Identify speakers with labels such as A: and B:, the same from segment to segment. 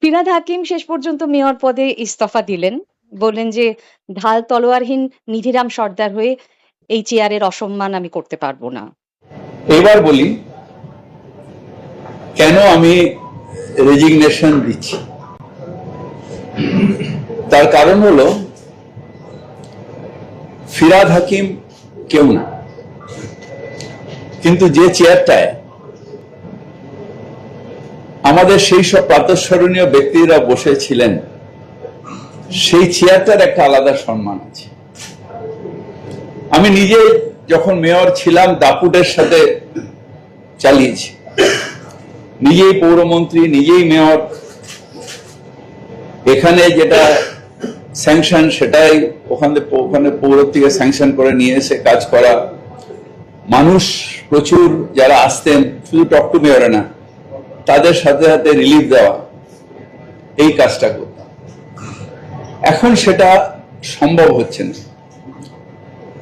A: ফিরহাদ হাকিম শেষ পর্যন্ত মেয়র পদে ইস্তফা দিলেন, বললেন যে ঢাল তলোয়ারহীন নিধিরাম সর্দার হয়ে এই চেয়ারের অসম্মান আমি করতে পারবো না।
B: এবার বলি কেন আমি রেজিগনেশন দিচ্ছি। তার কারণ হলো ফিরহাদ হাকিম কেউ না, কিন্তু যে চেয়ারটায় আমাদের সেই সব প্রাতঃস্মরণীয় ব্যক্তিরা বসেছিলেন, সেই চেয়ারটার একটা আলাদা সম্মান আছে। আমি নিজে যখন মেয়র ছিলাম দাপুটের সাথে চালিয়েছি, নিজেই পৌরমন্ত্রী, নিজেই মেয়র। এখানে যেটা স্যাংশন সেটাই ওখানে পৌর থেকে স্যাংশন করে নিয়ে এসে কাজ করা। মানুষ প্রচুর যারা আসতেন, শুধু টক টু মেয়রে না, তাদের সাথে সাথে রিলিফ দেওয়া, এই কাজটা করতাম। এখন সেটা সম্ভব হচ্ছে না,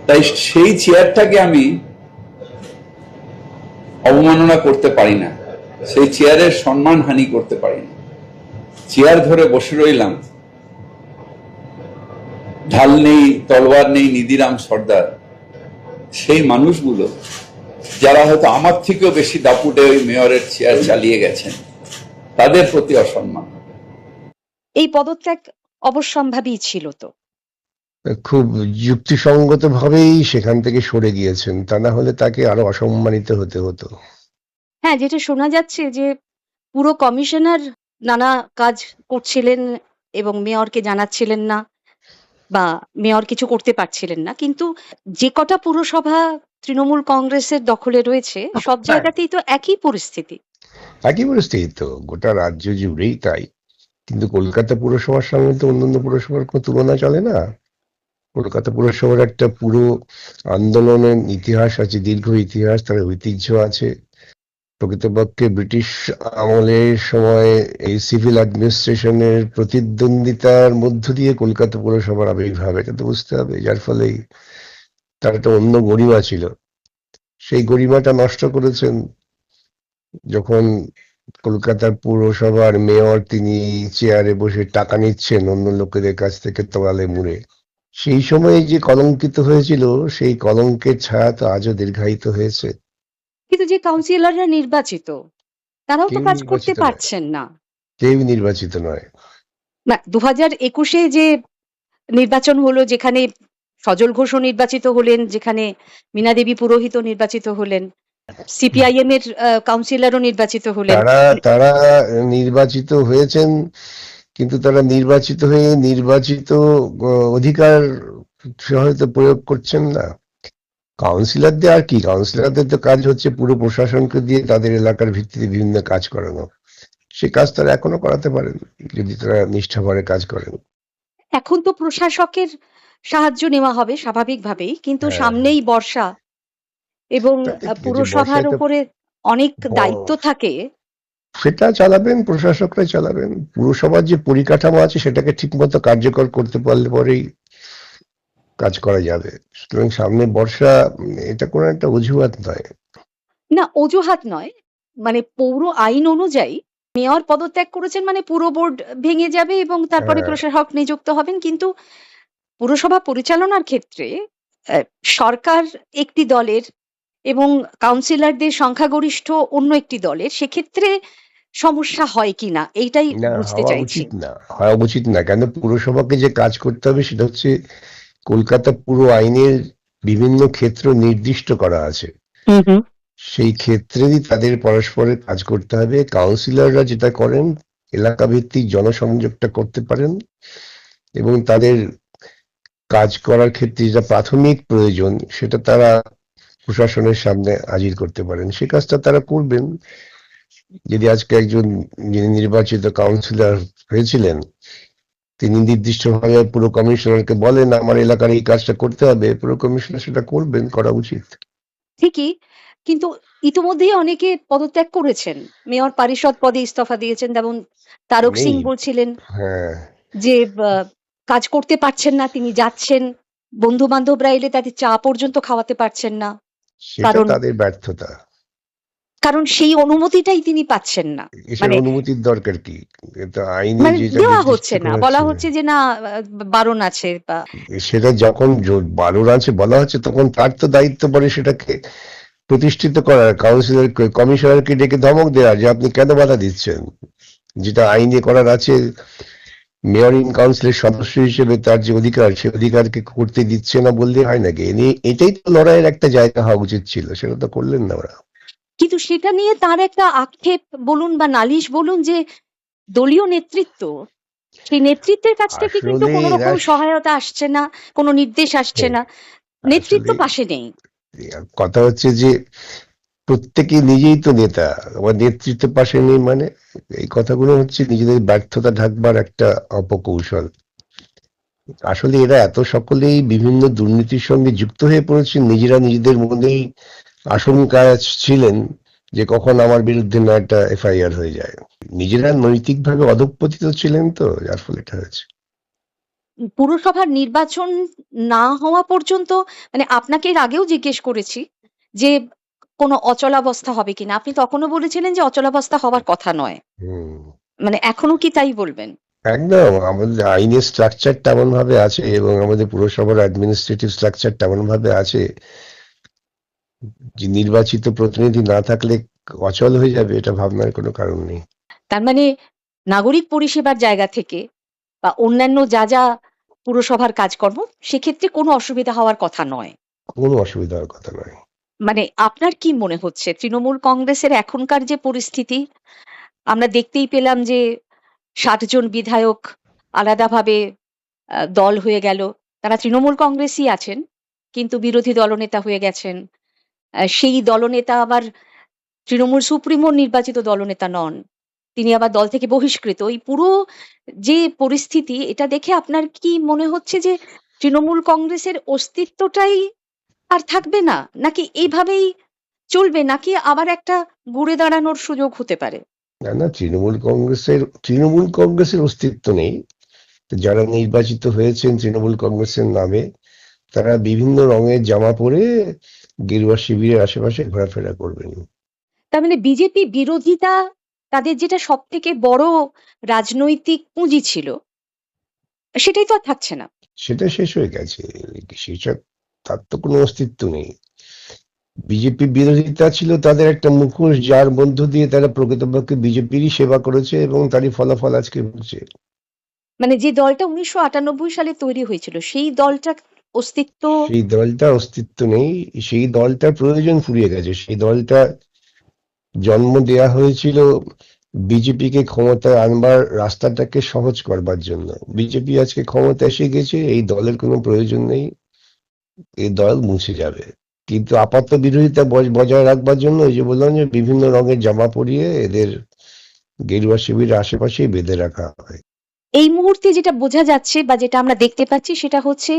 B: তাই সেই চেয়ারটাকে আমি অবমাননা করতে পারি না, সেই চেয়ারের সম্মান হানি করতে পারি না। চেয়ার ধরে বসে রইলাম, ঢাল নেই তলোয়ার নেই নিধিরাম সর্দার, সেই মানুষগুলো যারা হয়তো আমার থেকেও বেশি দাপুটে ওই মেয়রের চেয়ার চালিয়ে গেছেন, তাদের প্রতি অসম্মান।
A: এই পদত্যাগ অবশ্যম্ভাবী ছিল তো।
C: খুব যুক্তিসঙ্গত ভাবেই সেখান থেকে সরে গিয়েছেন, তা না হলে তাকে আরো অসম্মানিত হতে হতো।
A: হ্যাঁ, যেটা শোনা যাচ্ছে যে পুরো কমিশনার নানা কাজ করছিলেন এবং মেয়রকে জানাচ্ছিলেন না, বা মেয়র কিছু করতে পারছিলেন না, কিন্তু যে কটা পুরসভা তৃণমূল কংগ্রেসের দখলে রয়েছে সব জায়গাতেই তো একই পরিস্থিতি।
C: একই পরিস্থিতি তো গোটা রাজ্য জুড়েই তাই, কিন্তু কলকাতা পুরসভার সঙ্গে তো অন্যান্য পুরসভার কোনো তুলনা চলে না। কলকাতা পুরসভার একটা পুরো আন্দোলনের ইতিহাস আছে, দীর্ঘ ইতিহাস, তার ঐতিহ্য আছে। প্রকৃতপক্ষে ব্রিটিশ আমলের সময় এই সিভিল অ্যাডমিনিস্ট্রেশনের প্রতিদ্বন্দ্বিতার মধ্য দিয়ে কলকাতা পুরসভার আবির্ভাব, এটা তো বুঝতে হবে। যার ফলে তার একটা অন্য গরিমা ছিল, সেই গরিমাটা নষ্ট করেছেন যখন কলকাতার পুরসভার মেয়র তিনি চেয়ারে বসে টাকা নিচ্ছেন অন্য লোকেদের কাছ থেকে তোয়ালে মুড়ে। সেই সময়ে যে কলঙ্কিত হয়েছিল, সেই কলঙ্কের ছায়া তো আজও দীর্ঘায়িত হয়েছে।
A: কিন্তু যে কাউন্সিলররা নির্বাচিত তারাও তো
C: কেউ
A: কাজ করতে
C: নির্বাচিত নয়,
A: পারছেন না।
C: কেউ নির্বাচিত নয়।
A: না, 2021-এ যে নির্বাচন হলো, যেখানে সজল ঘোষও নির্বাচিত হলেন, যেখানে মীনা দেবী পুরোহিত নির্বাচিত হলেন, সিপিআইএম এর কাউন্সিলরও নির্বাচিত হলেন।
C: তারা তারা নির্বাচিত হয়েছেন, কিন্তু তারা নির্বাচিত হয়ে নির্বাচিত অধিকার হয়তো প্রয়োগ করছেন না। কাউন্সিলরদের আর কি, কাউন্সিলরদের তো কাজ হচ্ছে পুরো প্রশাসনকে দিয়ে তাদের এলাকার ভিত্তিতে বিভিন্ন কাজ করানো। সে কাজ তারা এখনো করাতে পারেন যদি তারা নিষ্ঠাভরে কাজ করেন।
A: এখন তো প্রশাসকের সাহায্য নেওয়া হবে স্বাভাবিকভাবেই, কিন্তু
C: হ্যাঁ,
A: সামনেই বর্ষা এবং
C: তা তো ঠিক আছে,
A: পুরসভার
C: বর্ষায় তো
A: উপরে অনেক দায়িত্ব থাকে।
C: সেটা চালাবেন, প্রশাসকরাই চালাবেন। পুরসভার যে পরিকাঠামো আছে সেটাকে ঠিকমতো কার্যকর করতে পারলে পরেই কাজ করা যাবে। সুতরাং সামনে বর্ষা, এটা কোনো একটা অজুহাত নয়।
A: না, অজুহাত নয়, মানে পৌর আইন অনুযায়ী মেয়র পদত্যাগ করেছেন মানে পুরো বোর্ড ভেঙে যাবে এবং তারপরে
C: হ্যাঁ,
A: প্রশাসক নিযুক্ত হবেন। কিন্তু পুরসভা পরিচালনার ক্ষেত্রে সরকার একটি দলের এবং কাউন্সিলরদের সংখ্যাগরিষ্ঠ অন্য একটি দলের, সেক্ষেত্রে সমস্যা হয় কিনা এইটাই
C: না
A: বুঝতে
C: হওয়া
A: চাইছি।
C: উচিত না, হওয়া উচিত না। কেন, পুরসভাকে যে কাজ করতে হবে সেটা হচ্ছে কলকাতা পুর আইনের বিভিন্ন ক্ষেত্র নির্দিষ্ট করা আছে। সেই ক্ষেত্রেই তাদের পরস্পরের কাজ করতে হবে। কাউন্সিলররা যেটা করেন, এলাকা ভিত্তিক জনসংযোগটা করতে পারেন এবং তাদের কাজ করার ক্ষেত্রে যেটা প্রাথমিক প্রয়োজন সেটা তারা প্রশাসনের সামনে হাজির করতে পারেন, সে কাজটা তারা করবেন। যদি আজকে একজন যিনি নির্বাচিত কাউন্সিলর হয়েছিলেন তিনি নির্দিষ্টভাবে পুরো কমিশনারকে বলেন আমার এলাকার এই কাজটা করতে হবে, পুরো কমিশনার সেটা করবেন, করা উচিত।
A: ঠিকই, কিন্তু ইতিমধ্যেই অনেকে পদত্যাগ করেছেন, মেয়র পারিষদ পদে ইস্তফা দিয়েছেন। যেমন তারক সিং
C: নেই,
A: বলছিলেন
C: হ্যাঁ,
A: যে কাজ করতে পারছেন না, তিনি যাচ্ছেন, বন্ধু বান্ধবরা এলে তাদের চা পর্যন্ত খাওয়াতে পারছেন না,
C: সেটা
A: কারণ
C: তাদের ব্যর্থতা।
A: কারণ সেই অনুমতিটাই তিনি পাচ্ছেন না।
C: এসব
A: মানে
C: অনুমতির দরকার কি? এটা আইনে
A: মানে
C: যেটা
A: দেওয়া
C: নির্দিষ্ট
A: হচ্ছে না,
C: করা
A: বলা
C: হচ্ছে,
A: হচ্ছে যে না বারণ আছে বা
C: সেটা যখন বারোর আছে বলা হচ্ছে, তখন তার তো দায়িত্ব পড়ে সেটাকে প্রতিষ্ঠিত করার, কাউন্সিলর কমিশনারকে ডেকে ধমক দেওয়া যে আপনি কেন বাধা দিচ্ছেন। যেটা আইনে করার আছে, মেয়র ইন কাউন্সিলের সদস্য হিসেবে তার যে অধিকার, সে অধিকারকে করতে দিচ্ছে না বললে হয় নাকি? এটাই তো লড়াইয়ের একটা জায়গা হওয়া উচিত ছিল, সেটা তো করলেন না ওরা।
A: কিন্তু সেটা নিয়ে তার একটা আক্ষেপ বলুন বা নালিশ বলুন যে দলীয় নেতৃত্ব, সেই নেতৃত্বের কাছ থেকে কিন্তু
C: আসলে
A: কোনো
C: এরা
A: রকম সহায়তা আসছে না, কোনো নির্দেশ আসছে
C: হ্যাঁ,
A: না, নেতৃত্ব
C: আসলে
A: পাশে নেই।
C: কথা হচ্ছে যে প্রত্যেকে নিজেই তো নেতা, আবার নেতৃত্বের পাশে নেই মানে, এই কথাগুলো হচ্ছে নিজেদের ব্যর্থতা ঢাকবার একটা অপকৌশল। আসলে এরা এত সকলেই বিভিন্ন দুর্নীতির সঙ্গে যুক্ত হয়ে পড়েছেন, নিজেরা নিজেদের মধ্যেই আশঙ্কায় ছিলেন যে কখন আমার বিরুদ্ধে না একটা এফআইআর হয়ে যায়। নিজেরা নৈতিকভাবে অধঃপতিত ছিলেন, তো যার ফলে এটা হয়েছে।
A: পুরসভার নির্বাচন না হওয়া পর্যন্ত, মানে আপনাকে এর আগেও জিজ্ঞেস করেছি যে কোনো অচলাবস্থা হবে কিনা, আপনি তখনও বলেছিলেন যে অচলাবস্থা হওয়ার কথা নয়।
C: হুম,
A: মানে এখনো কি তাই বলবেন?
C: একদম। আমাদের আইনের স্ট্রাকচারটা এমন ভাবে আছে এবং আমাদের পুরসভার অ্যাডমিনিস্ট্রেটিভ স্ট্রাকচারটা এমন ভাবে আছে যে নির্বাচিত প্রতিনিধি না থাকলে অচল হয়ে যাবে, এটা ভাবনার কোনো কারণ নেই।
A: তার মানে নাগরিক পরিষেবার জায়গা থেকে বা অন্যান্য যা যা পুরসভার কাজকর্ম, সেক্ষেত্রে কোনো অসুবিধা হওয়ার কথা নয়।
C: কোনো অসুবিধা হওয়ার কথা নয়।
A: মানে আপনার কি মনে হচ্ছে তৃণমূল কংগ্রেসের এখনকার যে পরিস্থিতি, আমরা দেখতেই পেলাম যে ৬০ জন বিধায়ক আলাদাভাবে দল হয়ে গেল। তারা তৃণমূল কংগ্রেসই আছেন, কিন্তু বিরোধী দলনেতা হয়ে গেছেন। সেই দলনেতা আবার তৃণমূল সুপ্রিমোর নির্বাচিত দলনেতা নন। তিনি আবার দল থেকে বহিষ্কৃত। এই পুরো যে পরিস্থিতি, এটা দেখে আপনার কি মনে হচ্ছে যে তৃণমূল কংগ্রেসের অস্তিত্বটাই আর থাকবে না? নাকি এইভাবেই চলবে? নাকি আবার একটা ঘুরে দাঁড়ানোর সুযোগ হতে পারে?
C: না না, তৃণমূল কংগ্রেসের অস্তিত্ব নেই। তো যারা নির্বাচিত হয়েছেন তৃণমূল কংগ্রেসের নামে, তারা বিভিন্ন রঙের জামা পরে গেরুয়া শিবিরের আশেপাশে ঘোরাফেরা করবেন।
A: তার মানে বিজেপি বিরোধিতা তাদের যেটা সবথেকে বড় রাজনৈতিক পুঁজি ছিল, সেটাই তো আর থাকছে না।
C: সেটা শেষ হয়ে গেছে। সেসব, তার তো কোনো অস্তিত্ব নেই। বিজেপি বিরোধিতা ছিল তাদের একটা মুখোশ, যার মধ্য দিয়ে তারা প্রকৃতপক্ষে বিজেপিরই সেবা করেছে এবং তারই ফলাফল আজকে হচ্ছে।
A: মানে যে দলটা ১৯৯৮ সালে তৈরি হয়েছিল, সেই দলটার অস্তিত্ব
C: সেই দলটার অস্তিত্ব নেই। সেই দলটার প্রয়োজন ফুরিয়ে গেছে। সেই দলটা জন্ম দেয়া হয়েছিল বিজেপিকে ক্ষমতায় আনবার রাস্তাটাকে সহজ করবার জন্য। বিজেপি আজকে ক্ষমতা এসে গেছে, এই দলের কোনো প্রয়োজন নেই, এই দল মুছে যাবে। কিন্তু আপাত বিরোধিতা বজায় রাখবার জন্য ওই যে বললাম যে বিভিন্ন রঙের জামা পরিয়ে এদের গেরুয়া শিবিরের আশেপাশেই বেঁধে রাখা হয়।
A: এই মুহূর্তে যেটা বোঝা যাচ্ছে বা যেটা আমরা দেখতে পাচ্ছি, সেটা হচ্ছে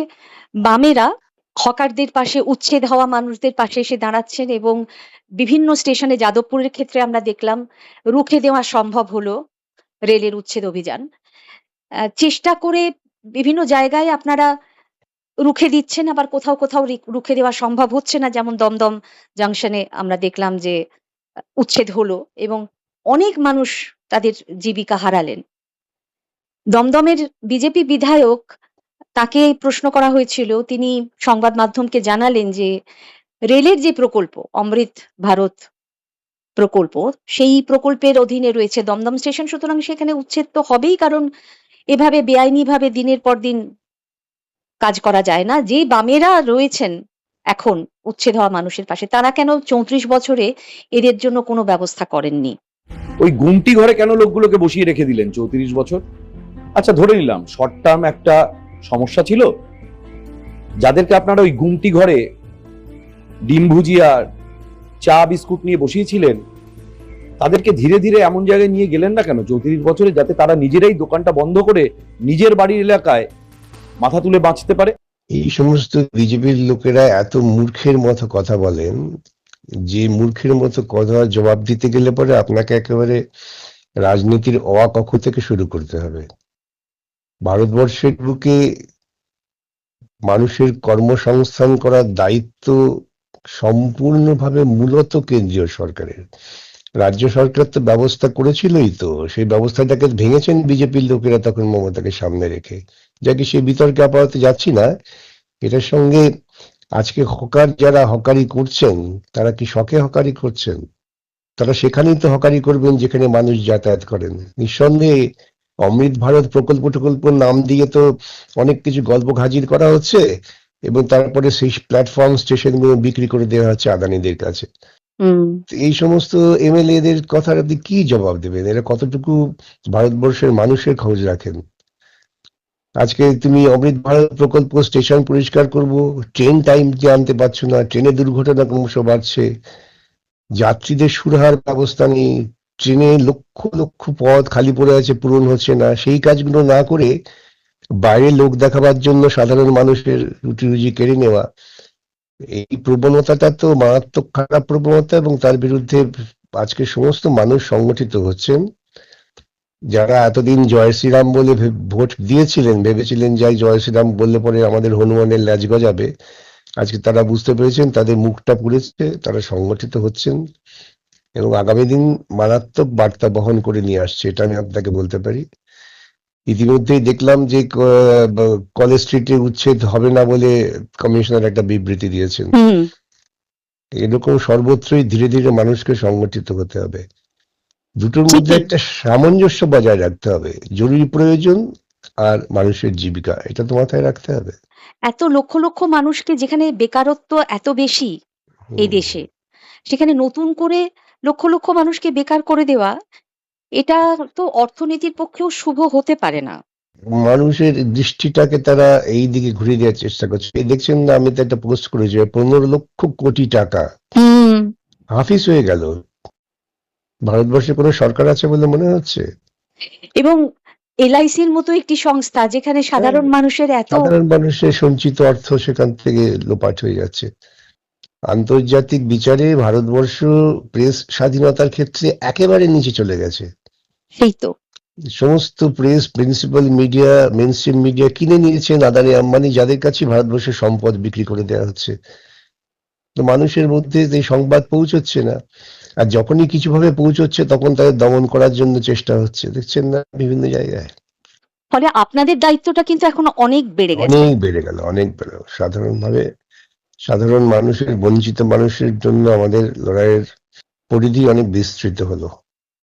A: বামেরা হকারদের পাশে, উচ্ছেদ হওয়া মানুষদের পাশে এসে দাঁড়াচ্ছেন এবং বিভিন্ন স্টেশনে, যাদবপুরের ক্ষেত্রে আমরা দেখলাম রুখে দেওয়া সম্ভব হলো রেলের উচ্ছেদ অভিযান। চেষ্টা করে বিভিন্ন জায়গায় আপনারা রুখে দিচ্ছেন, আবার কোথাও কোথাও রুখে দেওয়া সম্ভব হচ্ছে না। যেমন দমদম জাংশনে আমরা দেখলাম যে উচ্ছেদ হলো এবং অনেক মানুষ তাদের জীবিকা হারালেন। দমদমের বিজেপি বিধায়ক, তাকে প্রশ্ন করা হয়েছিল, তিনি সংবাদ মাধ্যমকে জানালেন যে রেলের যে প্রকল্প অমৃত ভারত প্রকল্প, সেই প্রকল্পের অধীনে রয়েছে দমদম স্টেশন, সুতরাং সেখানে উচ্ছেদ তো হবেই, কারণ এভাবে বেআইনিভাবে দিনের পর দিন কাজ করা যায় না। যে বামেরা রয়েছেন এখন উচ্ছেদ হওয়া মানুষের পাশে, তারা কেন ৩৪ বছরে এদের জন্য কোনো ব্যবস্থা করেননি?
D: ওই গুমটি ঘরে কেন লোকগুলোকে বসিয়ে রেখে দিলেন ৩৪ বছর? আচ্ছা, ধরে নিলাম শর্ট টার্ম একটা সমস্যা ছিল, যাদেরকে আপনারা ওই গুমটি ঘরে ডিম ভুজিয়া, চা বিস্কুট নিয়ে বসিয়েছিলেন, তাদেরকে ধীরে ধীরে এমন জায়গায় নিয়ে গেলেন না কেন ৩৪ বছরে, যাতে তারা নিজেরাই দোকানটা বন্ধ করে নিজের বাড়ির এলাকায় মাথা তুলে বাঁচতে পারে?
C: এই সমস্ত বিজেপির লোকেরা এত মূর্খের মতো কথা বলেন, যে মূর্খের মতো কথা জবাব দিতে গেলে পরে আপনাকে একেবারে রাজনীতির অ আ ক খ থেকে শুরু করতে হবে। ভারতবর্ষের বুকে মানুষের কর্মসংস্থান করার দায়িত্ব সম্পূর্ণভাবে মূলত কেন্দ্রীয় সরকারের। রাজ্য সরকার তো ব্যবস্থা করেছিলই, তো সেই ব্যবস্থাটাকে ভেঙেছেন বিজেপির লোকেরা তখন মমতাকে সামনে রেখে। যাকে সেই বিতর্কে আপাতত যাচ্ছি না। এটার সঙ্গে আজকে হকার যারা হকারি করছেন, তারা কি শখে হকারি করছেন? তারা সেখানেই তো হকারি করবেন যেখানে মানুষ যাতায়াত করেন। নিঃসন্দেহে অমৃত ভারত প্রকল্প নাম দিয়ে তো অনেক কিছু গল্প হাজির করা হচ্ছে, এবং তারপরে সেই প্ল্যাটফর্ম স্টেশনগুলো বিক্রি করে দেওয়া হচ্ছে আদানিদের কাছে।
A: হুম।
C: তো এই সমস্ত এমএলএদের কথার আপনি কি জবাব দেবেন? এরা কতটুকু ভারতবর্ষের মানুষের খোঁজ রাখেন? আজকে তুমি অমৃত ভারত প্রকল্প স্টেশন পরিষ্কার করব, ট্রেন টাইম দিয়ে আনতে পারছো না, ট্রেনে দুর্ঘটনা ক্রমশ বাড়ছে, যাত্রীদের সুরাহার ব্যবস্থা নেই, ট্রেনে লক্ষ লক্ষ পদ খালি পড়ে আছে, পূরণ হচ্ছে না। সেই কাজগুলো না করে বাইরে লোক দেখাবার জন্য সাধারণ মানুষের রুটি রুজি কেড়ে নেওয়া, এই প্রবণতাটা তো মারাত্মক খারাপ প্রবণতা, এবং তার বিরুদ্ধে আজকে সমস্ত মানুষ সংগঠিত হচ্ছেন। যারা এতদিন জয় শ্রীরাম বলে ভোট দিয়েছিলেন, ভেবেছিলেন যে জয় শ্রীরাম বললে পরে আমাদের হনুমানের ল্যাজ গজাবে, আজকে তারা বুঝতে পেরেছেন তাদের মুখটা পুড়েছে, তারা সংগঠিত হচ্ছেন এবং আগামী দিন মারাত্মক বার্তা বহন করে নিয়ে আসছে, এটা আমি আপনাকে বলতে পারি। ইতিমধ্যেই দেখলাম যে কলেজ স্ট্রিটে উচ্ছেদ হবে না বলে কমিশনার একটা বিবৃতি দিয়েছেন।
A: হুম।
C: এরকম সর্বত্রই ধীরে ধীরে মানুষকে সংগঠিত হতে হবে। দুটোর মধ্যে
A: ঠিকই।
C: একটা সামঞ্জস্য বজায় রাখতে হবে, জরুরি প্রয়োজন আর মানুষের জীবিকা, এটা তো মাথায় রাখতে হবে।
A: এত লক্ষ লক্ষ মানুষকে, যেখানে বেকারত্ব এত বেশি এই দেশে, সেখানে নতুন করে লক্ষ লক্ষ মানুষকে বেকার করে দেওয়া, এটা তো অর্থনীতির পক্ষেও শুভ হতে পারে না।
C: মানুষের দৃষ্টিটাকে তারা এই দিকে ঘুরিয়ে দেওয়ার চেষ্টা করছে। এই দেখছেন না, আমি তো একটা পোস্ট করেছি, 15 লক্ষ কোটি টাকা
A: হুম।
C: হাফিস হয়ে গেল। ভারতবর্ষে কোনো সরকার আছে বলে মনে হচ্ছে?
A: এবং এলআইসির মতো একটি সংস্থা, যেখানে সাধারণ মানুষের এত
C: সাধারণ মানুষের সঞ্চিত অর্থ সেখান থেকে লোপাট হয়ে যাচ্ছে। আন্তর্জাতিক বিচারে ভারতবর্ষ প্রেস স্বাধীনতার ক্ষেত্রে একেবারে নিচে চলে গেছে।
A: সেই তো।
C: সমস্ত press, principal media, mainstream media কিনে নিয়েছেন আদানি আম্বানি, যাদের কাছে ভারতবর্ষের সম্পদ বিক্রি করে দেওয়া হচ্ছে। তো মানুষের মধ্যে এই সংবাদ পৌঁছচ্ছে না, আর যখনই কিছুভাবে পৌঁছচ্ছে তখন তাদের দমন করার জন্য চেষ্টা হচ্ছে, দেখছেন না বিভিন্ন জায়গায়।
A: ফলে আপনাদের দায়িত্বটা কিন্তু এখন অনেক বেড়ে গেছে।
C: অনেক বেড়ে গেল, অনেক বেড়ে গেল। সাধারণ মানুষের, বঞ্চিত মানুষের জন্য আমাদের লড়াইয়ের পরিধি অনেক বিস্তৃত হলো।